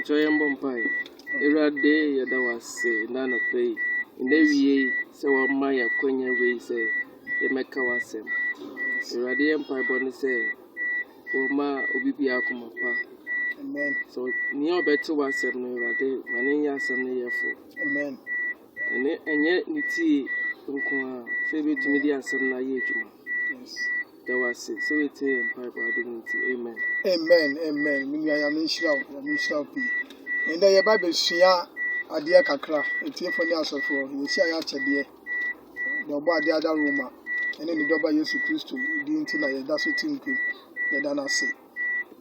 Pachoyam Bompai. Erade Yadawase, none of pay. In every year, so Maya Quenya way say, the Mekawasem. Erade Empire Bonnie say, Oma Ubibia Kumapa. Amen. So near better was said no Rade, Manania Sunday for. Amen. And yet, Niti, Fabi to media Sunday Yajuma. Yes. There was it, so it Empire Dignity. Amen. Amen. Amen. When I am in shall be. And the Bible Shia Adia Kakra, a tear for the answer for you see I answer dear. The body other Roma, and then the double Yesu Christo, didn't tell you that's what you done say.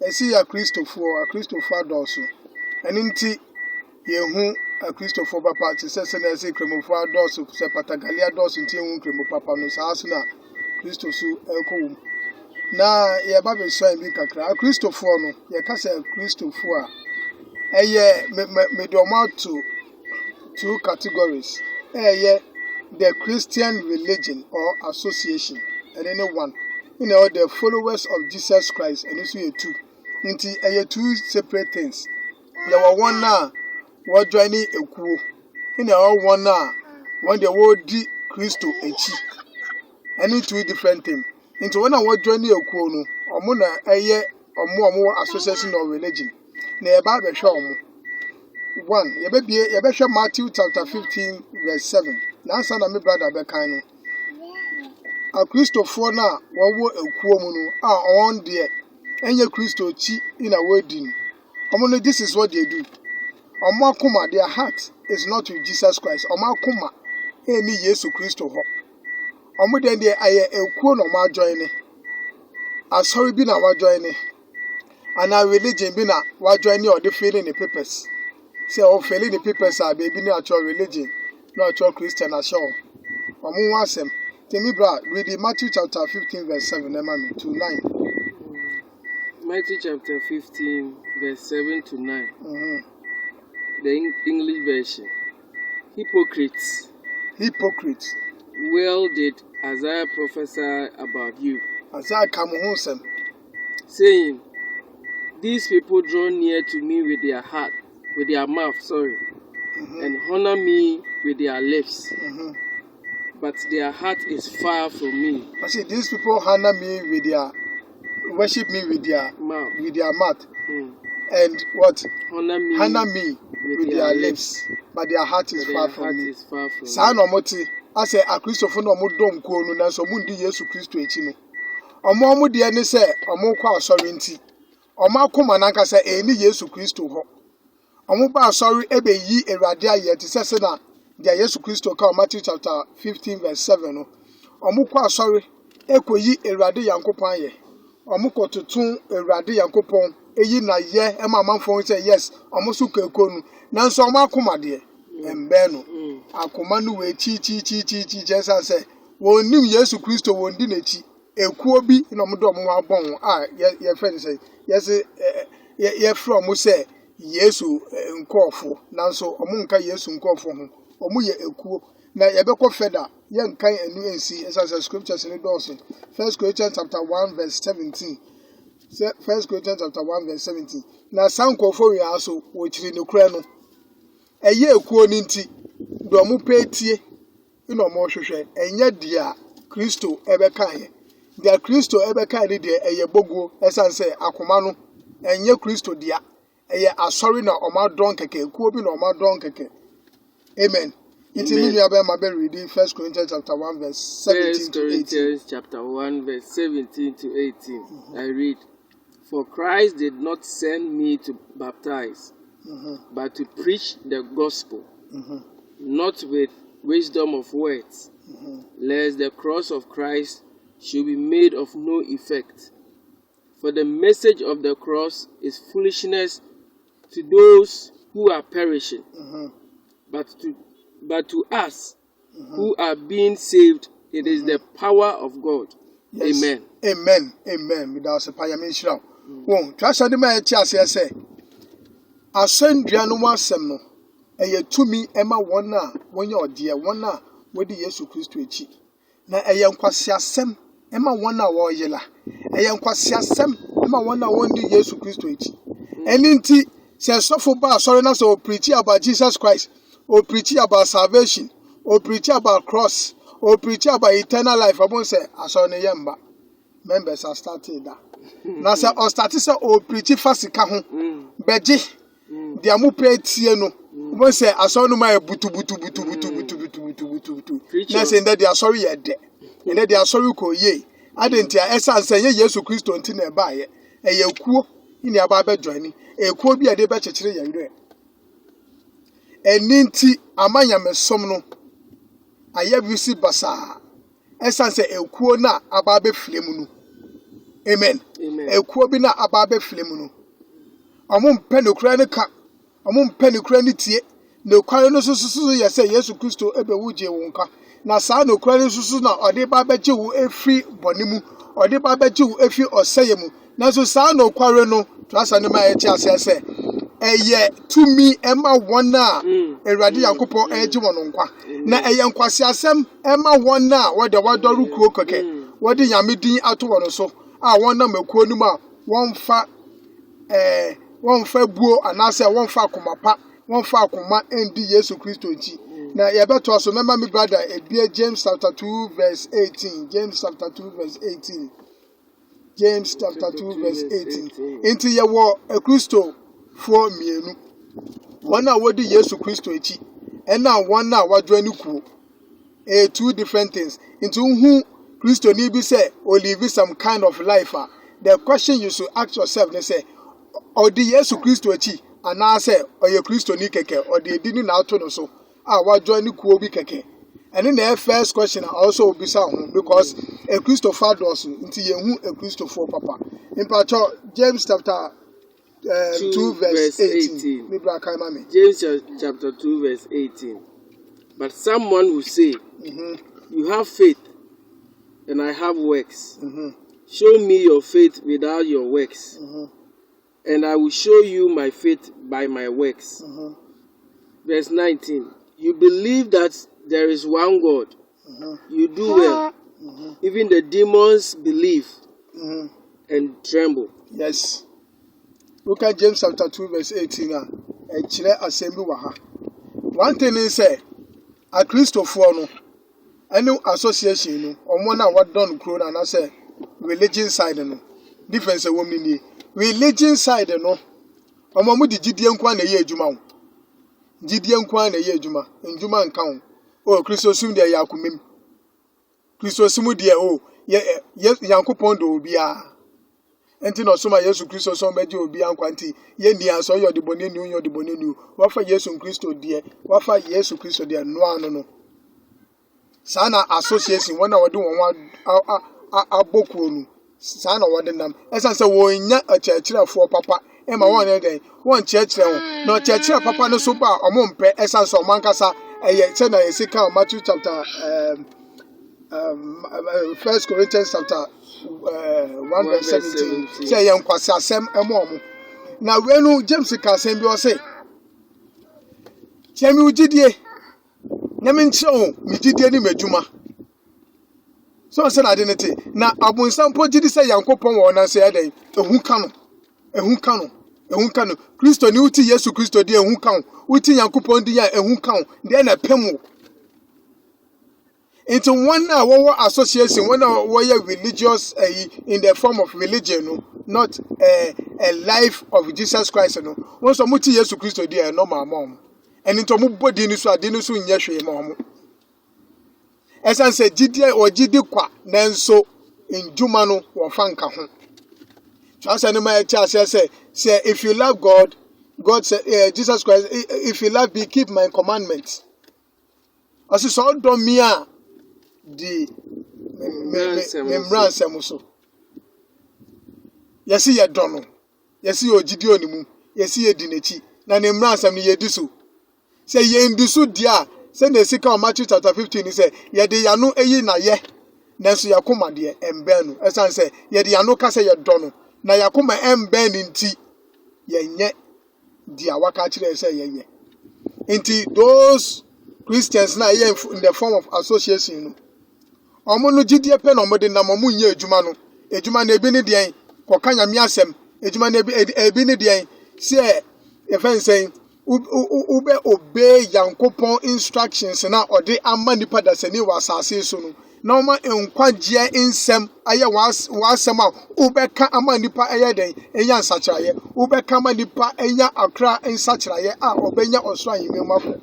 I see a Christopher also, and in tea, ye who a Christopher Papa, says, and I say, Cremofa Dorso, Sepatagalia Dorso, and Tia Cremo Papa, no Sasuna, Christosu, Elco. Na ye Bible shine be Kakra, Christopher, no, ye cast a Christopher. Me do amount to two categories. The Christian religion or association, and then one. The followers of Jesus Christ, and this way two. Into two separate things. There were one now, what joining a crew. One now, when the word di Christo echi. Any two different things. Into when I was joining a crew, no, or more association or religion. Na Bible show mu 1 ye be show Matthew chapter 15 verse 7 na answer na me brother be kan no a Christopher na wo ekuo mu no a on de enye Christo chi in a wedding omo no this is what they do omo akoma their heart is not with Jesus Christ omo akoma eni Yesu Christo ho omo den de aye ekuo no ma join ni asori bi na wa join ni and our religion be na wa join or the feeling the papers. Say all feeling the papers are baby no actual religion, no actual Christian as all. Omo wasem. Tell me bra, read Matthew chapter 15 verse 7 to 9. Matthew chapter 15 verse 7 to 9. The English version. Hypocrites. Well did Isaiah prophesy about you. Isaiah come home saying, these people draw near to me with their mouth, and honor me with their lips. But their heart is far from me. I say these people honor me with worship me with their mouth. And what? Honor me with their lips. But their heart is far from me. Sa no moti, I say a Christopher no mo dom ko no na so mundi Yesu Christo echi no. Omo de ne say omo kwa asori nti. Omo akoma nanka say eni Yesu Christo ho. Omo ba asori ebe yi Ewrade aye ti say na dia Yesu Christo ka Matthew chapter 15 verse 7 no. Omo kwa asori ekoyi Ewrade Yankopon aye. Omo kotutun Ewrade Yankopon eyi na ye e ma manfo say yes omo su kekonu nanso omo akoma de embe no akoma no we chi Jesus say woni Yesu Christo wondi na chi ekuo bi na omo do omo abon ye friend say yes ye from say Yesu nkofo nanso omo nka Yesu nkofo ho omo ye ekuo na ye be ko feda ye nkan anu ensi as scriptures in the 1 Corinthians chapter 1 verse 17. 1 Corinthians chapter 1 verse 17. Na sankofo we aso wo chiri ne kura no eye ekuo ni nti do omo petie ina omo hwehwe enye dia Kristo ebe kan ye dia Kristo ebe kan ni dia eye boguo esanse akoma no enye Kristo dia eye asori na omo don keke ekuo bi na omo don keke. Amen. It is reading 1 Corinthians chapter 1 verse 17 to 18. 1 Corinthians chapter 1 verse 17 to 18. I read, for Christ did not send me to baptize, but to preach the gospel, not with wisdom of words, lest the cross of Christ should be made of no effect. For the message of the cross is foolishness to those who are perishing, but to us who are being saved, it is the power of God. Yes. Amen. Amen. Amen. Without a payment. Won, trust the man chas say. I send Diano Masem. And ye to me, Emma one na, when you're dear one na, with the Yesu Christo echi. Na a young quasia sem, Emma one na war yella. A young quasia sem, Emma one na one the Yesu Christo echi. And inti, Say suffer ba sorry na so preach about Jesus Christ, or preach about salvation, or preach about cross, or preach about eternal life. I won't say asone yemba. Members are starting that. Now say or started say or preach fasika ho. Beji. Dia mu pe tie no. Won't say asone ma butu. Na say that they are sorry ye de. And that they are sorry ko ye. Adentia esa say ye Yesu Kristo nti na ba ye. Eye kuo ni aba be join. Ekuo bi ade be chekere ye re. Eni nti amanya mesom no aye bisi basa. Esa say ekuo na aba be flemu no. Amen. Ekuo bi na aba be flemu no. Omo mpe no kura ne ka. Omo mpe no kura ne tie. No kware no susu ye say Yesu Kristo ebe wuje wonka. Na saa no kware susu na ode ba be je wo efri bonimu. Ode ba be je wo efri oseyemu. Na so saa no kware no trasa ne ma ye ti asese. Eye tumi ema wona Ewurade Yankopon eje wono nkwa. Na eye nkwase asem ema wona wode wadoru kuo koke. Wode nyamedin ato wono so. A wona makuo ni ma wonfa buo anase wonfa akomapa. Wonfa akoma endi Yesu Kristo nchi. Na yebeto so member me brother ebie James chapter 2 verse 18. James chapter 2 verse 18. James chapter 2 verse 18. Inti yewo e Kristo for mienu. Wana wodi Yesu Kristo echi. Ena wana wadwo ani kuo. Two different things. Into who Kristo ni bi say or live some kind of life. The question you should ask yourself, they say, or the Yesu Kristo echi ana say or ye Kristo ni keke or the didn't na ato no so. Wadwo ani kuo bi keke. And then the first question also will be sound because a Christopher Dawson into you a Christopher Papa. In part James chapter 2 verse 18. James chapter 2 verse 18. But someone will say, you have faith and I have works. Show me your faith without your works. And I will show you my faith by my works. Verse 19. You believe that there is one God. You do well. Even the demons believe and tremble. Yes. Look at James chapter 2 verse 18. One thing is say, a Christopher no, any association no, or one what done crown and I say religion side no. Difference a woman ni religion side no. Omo di Gideon kwa na ye adwuma. Gideon kwa na ye adwuma. Ndwuma nka ho. Oh, Christo sum de yakumem. Christo sum de Yankopon do obia. Enti no soma Yesu Christo so meje obia nkwanti. Ye ni aso yo de bonenu yo de bonenu. Wafa Yesu Christo de, wafa Yesu Christo de no anu no. Sana association wona wode won abokuo nu. Sana wode nam. Esan se wo nya achachirafo papa. Ema won den. Won chechire ho. No chechire papa no so ba omompe esan so mankasa say na Ezekiel Matthew chapter 1 Corinthians chapter 1 verse 17 say yan kwase asem emo na wenu James ka asem bi o say chemi ugidie nyame ncheo mi gidie ni madwuma so say na de nete na abunsampo gidi say Yankopon wo na say adan ehun kanu Kristo ni uti Yesu Kristo di ehun kan uti Yankopon di ya ehun kan de na pemu into one na wo association one na wo religious in the form of religion no not a life of Jesus Christ no won so muti Yesu Kristo di no mama and into mu body ni so ade ni so nya hwe mo esan se gidi o gidi kwa nanso ndwuma no wo fanka ho Trust any my child say if you love God, God said Jesus Christ, if you love me, keep my commandments. As it's all done me the Memransamuso. Yes, ye dono. Yes, you Gideonimu. Yes, ye dinechi. Na Memransam ye disu. Say ye in disu dia. Send the second Matthew chapter 15. He say ye de yano eye na ye. Nanso yakoma de embenu. Esan say ye de yano kase ye dono. Na yakoma emben nti yenye dia waka kire say yenye nti those Christians na ye in the form of association no omo no gidie pe no mode na momu nya adwuma no adwuma na ebi ne den koka nyame asem adwuma na ebi ne den se If I say ube obey Yankopon instructions na ode ama nipa da sani wa asase so no na oma enkwagye nsem aye wasem a ube ka ama nipa aye den enya nsachiraye ube ka ama nipa enya akra nsachiraye a obenya osoro anyemafo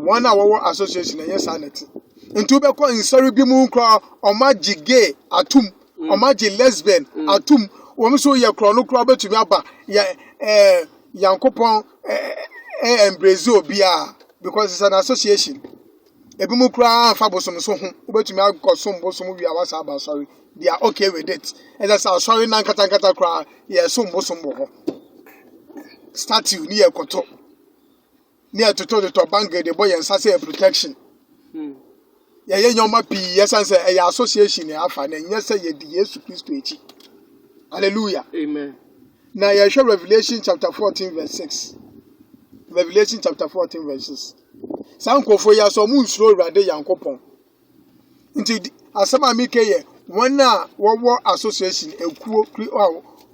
one our association enya sanity nti ube ko nsori bi mu nkra omagye gay atum omagye lesbian atum wo so ye kro no kro betumi aba Yankopon embrace obia because it's an association. Ebi mu kura fa bosom so ho obetumi akosom bosom wi awasa aba sorry they are okay with it. And that's sorry nan kata kura ye so bosom bo ho. Statue ni ekoto. Ni etoto de to bank de boy en sase protection. Ye nyoma pi yes and say association e afa na nyese ye di Yesu Kristo echi. Hallelujah. Amen. Now you show Revelation chapter 14 verse 6. Revelation chapter 14 verse 6. Sankofo ya so mu nsuro Awurade Yankopon. Nti asama mi keye wana wo association ekuo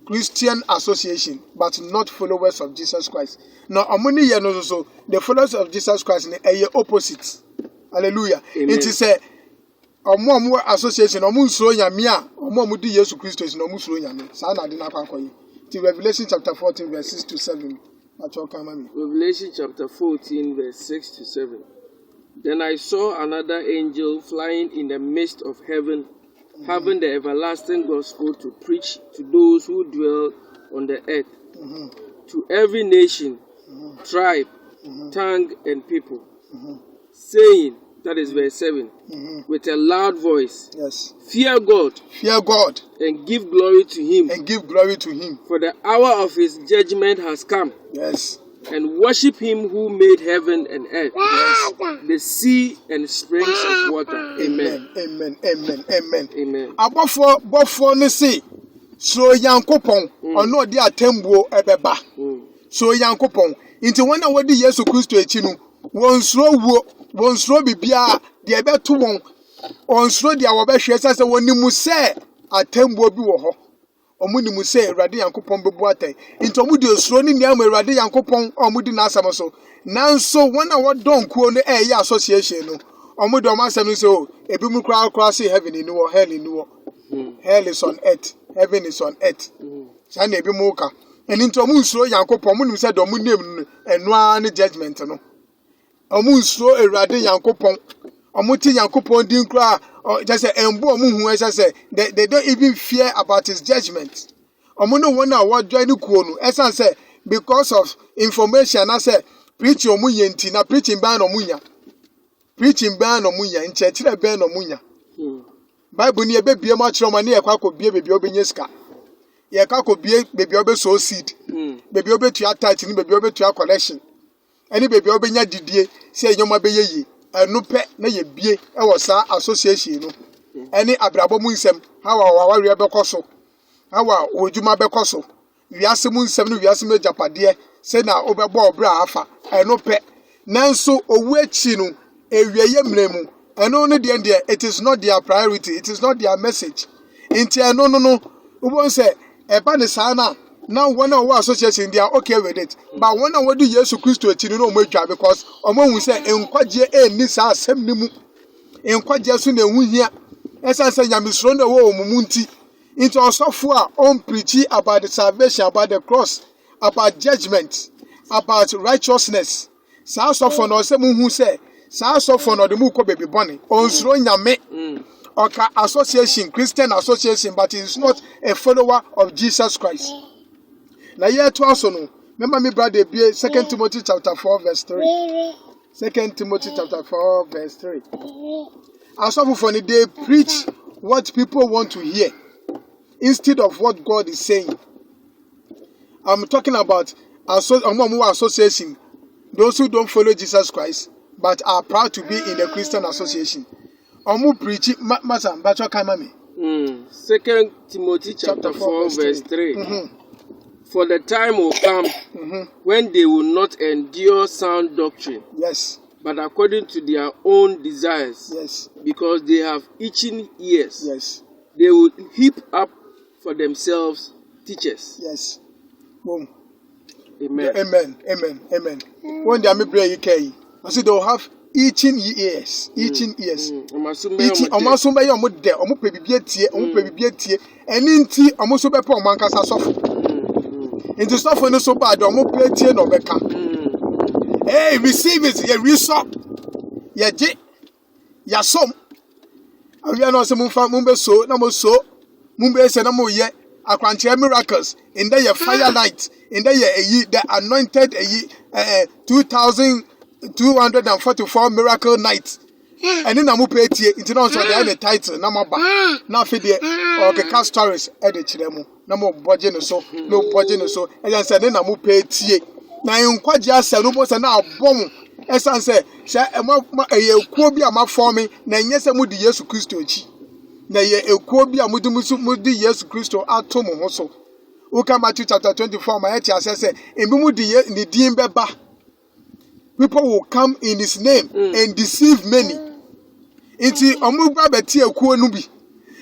Christian association but not followers of Jesus Christ. Now amoni ye no so the followers of Jesus Christ ne eye opposite. Hallelujah. It is a omo association omo nsuro nyame a omo di Yesu Kristo is no nsuro nyame. Sa na de na kwakoyi. Revelation chapter 14 verse 6 to 7. Revelation chapter 14 verse 6 to 7. Then I saw another angel flying in the midst of heaven, having the everlasting gospel to preach to those who dwell on the earth, to every nation, tribe, tongue, and people, saying, that is verse 7, with a loud voice, yes, fear God, and give glory to him, for the hour of his judgment has come, yes, and worship him who made heaven and earth, yes, the sea and springs of water. Amen. Amen. Abofo ne say so Yankopon ono de atembuo ebeba so Yankopon inti wona wodi Yesu Kristo echi no wonsuro bibia de ebeto won onsuro de awobehwe sase wonimu se atembuo bi wo ho omunimu se Awurade Yankopon bebu atai inti omudi osuro ni niam Awurade Yankopon omudi na asam so nanso wona wodonkuo no eye association no omudi omasam so ebi mu kra say heaven ni wo hell ni wo hell is on earth heaven is on earth sa na ebi mu ka eni omu nsuro Yankopon omunimu se do mu name eno ne judgment no omu nsuro Awurade Yankopon omuti Yankopon din kra just say embo omu hu say they don't even fear about his judgment omu no one na what join kuo no esan say because of information I say preach omu yenti na preaching ban omu nya nchechire ban omu nya Bible ni ebe bie ma chiro ma na yakwa ko bie bebi obenye ska yakwa ko bie bebi obe so seed bebi obe tua tithe ni bebi obe tua collection any bebi obenya didie say nyoma be yeyi enu pe na ye bie e wo sa association no any abrabo mu nsem how wa we be koso how ojuma be koso wiase mu nsem no wiase me japade say na obebo obra afa enu pe nanso owu echi no ewieye mremu enu no de it is not their priority, it is not their message inti enu no ubon say eba ne sa now one of our association they are okay with it but one of what do Yesu Kristo echi no modwa because omo say enkwaje eni sa asem ni mu enkwaje so na ehu hia esa say nyamesro na wo omumu nti into osofo a on preach about the salvation, about the cross, about judgment, about righteousness sa osofo na se mu hu say sa osofo na de mu ko baby bonny onsro nyame oka association, Christian association, but he is not a follower of Jesus Christ. Na ye to aso no remember me brother be 2 Timothy chapter 4 verse 3. 2 Timothy chapter 4 verse 3. Asofo for they preach what people want to hear instead of what God is saying. I'm talking about association, those who don't follow Jesus Christ but are proud to be in the Christian association. Omu preach masa bacho kamame. 2 Timothy chapter 4 verse 3. For the time will come when they will not endure sound doctrine. Yes. But according to their own desires. Yes. Because they have itching ears. Yes. They will heap up for themselves teachers. Yes. Boom. Amen. Amen. One day I may pray you can. I said they will have itching ears. Omasumba ya omo de omo pe bibie tie eni nti omo so be pa omo ankasa sofo. Nti sofo no so bad omo pe tie no beka. Hey, receive it, ye resop. Ye je. Ya som. Awia no se mumbe so na mo so. Mumbe se na mo ye akwanche miracles in the fire light in the anointed 2244 miracle night. And then amu pe tie nti no so the title na maba na fe de okeka stories e de kire mu na mo boje no so e just say na amu pe tie na nkwaje asa no bo se na abom esan se ekuo bi amafo me na nyese mu di Yesu Kristo echi na ekuo bi amudi Yesu Kristo ato mo ho so uka Matthew chapter 24 ma eti asese ebi mu di ni din beba. People will come in his name and deceive many. Inti omugba beti ekuo no bi.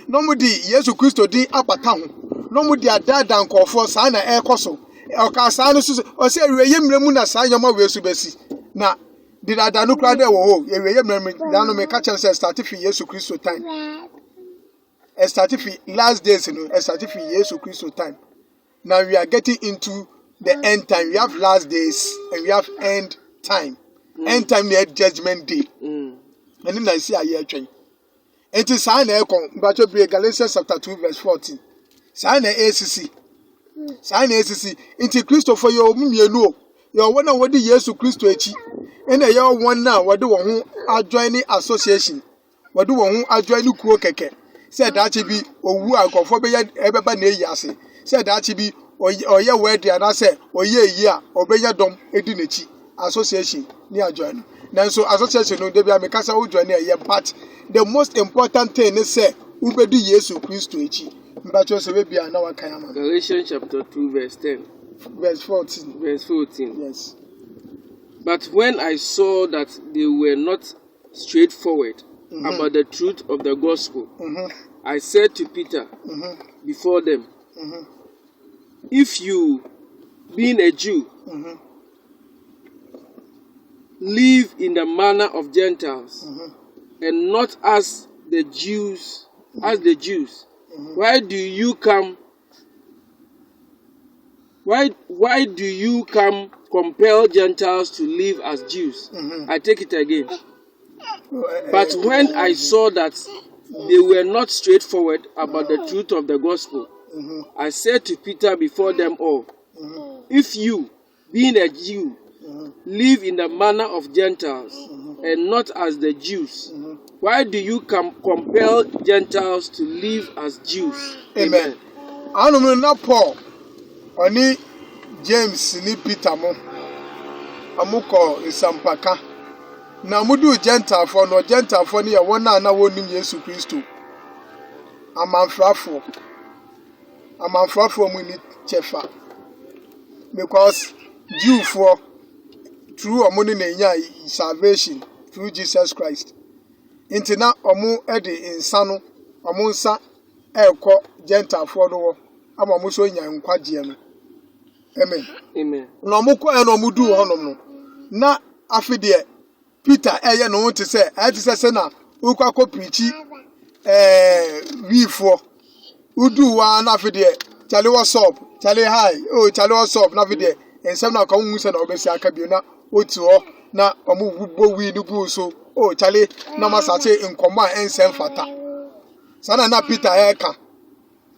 No mu di Yesu Kristo din apata ho. No mu di adada nkofo sa na ekoso. Oka sa no so o se eweye mremu na sa nyoma we so besi. Na di dada no kra de wo eweye mremu da no me ka chen say start fi Yesu Kristo time. Start fi last days no start fi Yesu Kristo time. Now we are getting into the end time. We have last days and we have end time. End time near judgment day. And then I see a year train. It is sign but you be Galatians chapter 2 verse 14. Sign ACC. Sign ACC. Into Christopher your no. Your one what the years to Christo echi. And a year one now what do one are joining association. What do one are joining kuo keke. Said that be or who are conforming everybody yasi. Said that be or ye word and I say or ye or be dom edunichi. Association near join. Now so association no dey be amekasa wo join here, but the most important thing is say we do Yesu Kristo echi. Mbacho se we bia na wakan ama. Galatians chapter 2 verse 10. Verse 14. Verse 14. Yes. But when I saw that they were not straightforward about the truth of the gospel, I said to Peter before them, if you, being a Jew, live in the manner of Gentiles and not as the Jews, why do you come compel Gentiles to live as Jews? I take it again. But when I saw that they were not straightforward about the truth of the gospel, I said to Peter before them all, if you, being a Jew, live in the manner of Gentiles and not as the Jews, why do you compel Gentiles to live as Jews? Amen. Anu na Paul oni James ni Peter mo amuko isampaka na mudu Gentile for no Gentile for ni ya wona na wonim Yesu Kristo amanfrafo mu ni chefa because Jew for through omuni na nya salvation through Jesus Christ. Intina omu ede insano omu nsa ekọ Gentile for no ama mu so nya nkwaje no. Amen. Amen. Na omu ko e na omu du honom no. Na afide Peter eye no wonte se se na ukwa ko preachi wifo udu wa na afide chale what's up chale hi oh chale what's up na afide ensem na ka wu se na obesi aka bi na otu ho na omububo wi nubu so oh chale na masache nkoma ensem fata sana na Peter eka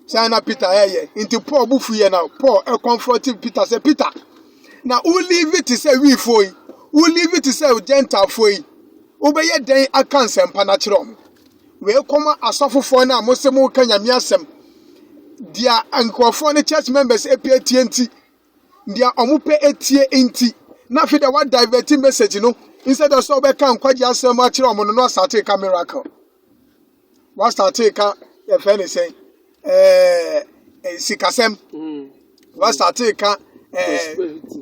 sana na Peter eye into Paul bufu ye na Paul e comforting Peter say Peter na who leave it say we for who leave it say Gentile for obeye den aka nsem pa na kire om we koma asofofo na mosemu kanya mi asem dia ankofo ne church members epietienti dia omupe etie enti na fi da what diverting message no instead of so be kan kwaji asem a kire om no start ka miracle what start ka e fe ni say sikasem what start ka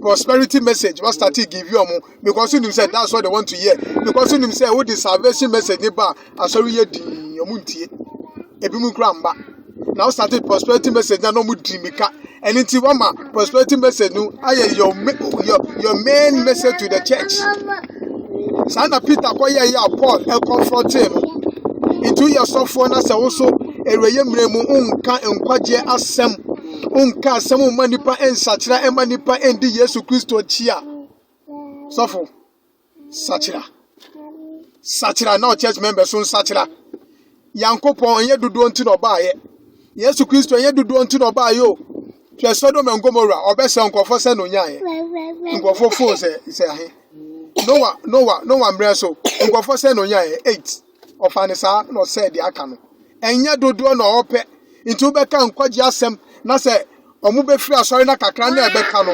prosperity message what start give you omo because you said that's what they want to hear because you say what the salvation message ni ba asori ye di omu ntie ebi mu kra mba now started prosperity message na no mu di mika Anything wama prosperity message no aye your main message to the church. Sana Peter koye ya Paul e confront him. Into your software na se wo so eweye mremu unka enkwaje asem. Unka asem manipa ensachira emanipa endi Yesu Kristo chia. Sofo Sachira now church members so sachira. Yankopon enye dudu nti no ba ye. Yesu Kristo enye dudu nti no ba yo. Twa Sodom and Gomorrah obese nkofo se no nyaye. Nkofo fo se ahe. Noah mreso nkofo se no nyaye 8. Ofanisa no se di aka no. Enye dudu no ope. Nti ubeka nkwaji asem na se omu be free asori na kakra na ebeka no.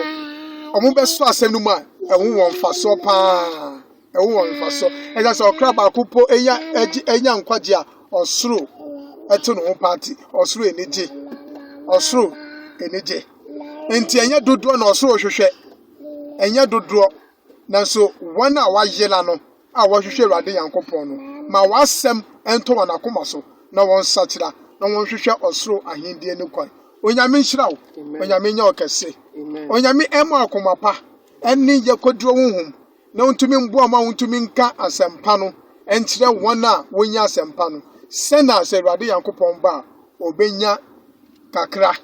Omu be so asem no ma ewu won fa so pa. Ewu won fa so. Eja se okra ba kupo enya nkwaji a osuro eto no party osuro enije. Osuro enije. Enti enye dodo na osuro hwehwe. Enye dodo na so wana wa yela no a wo hwehwe Awurade Yankopon no. Ma wasem ento wana koma so na won sachira na won hwehwe osuro ahindie ne kwan. Onyame nhyira wo. Onyame nya okese. Onyame ema akomapa enni ye kodro honhom na untumi mbo ama untumi nka asempa no enkyere wona wonya asempa no sena se Awurade Yankopon ba obenya kakra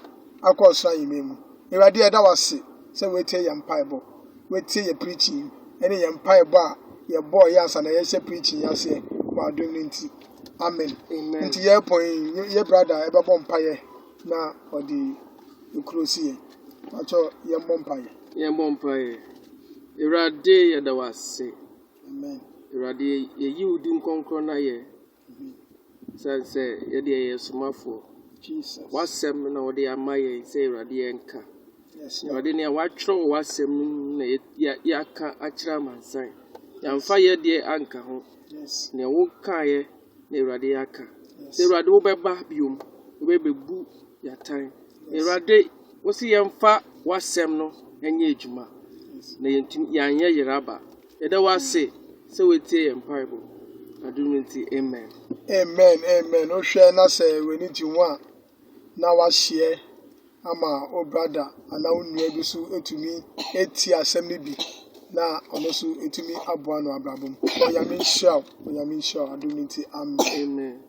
akosra yimemu Awurade eda wase se wetie ye mpaebo wetie ye preaching ene ye mpaebo a ye boy yansa na ye hye preaching yase wa adom nti amen nti ye point ye brother ebebo mpaye na odi ukrosi ye acho ye mpaye Awurade ye da wase amen Awurade ye yiwudi nkonkron na ye say ye de ye somafo Jesus wasem na wode amaye say Awurade enka yes Awurade ne watwro wasem na ya ka akira mansan yamfa ye de anka ho yes ne wo kae na Awurade aka say Awurade wo beba biom wo bebu yatan Awurade wo si yamfa wasem no enye ejuma na yentim yanye yeraba eda wase se wetie empaibo adumenti amen o hwe na se weni ti ho na wa hye ama o brother ana onua bi so etumi eti asem ne bi na ono so etumi aboa no abrabom oyame nhyia adumenti amen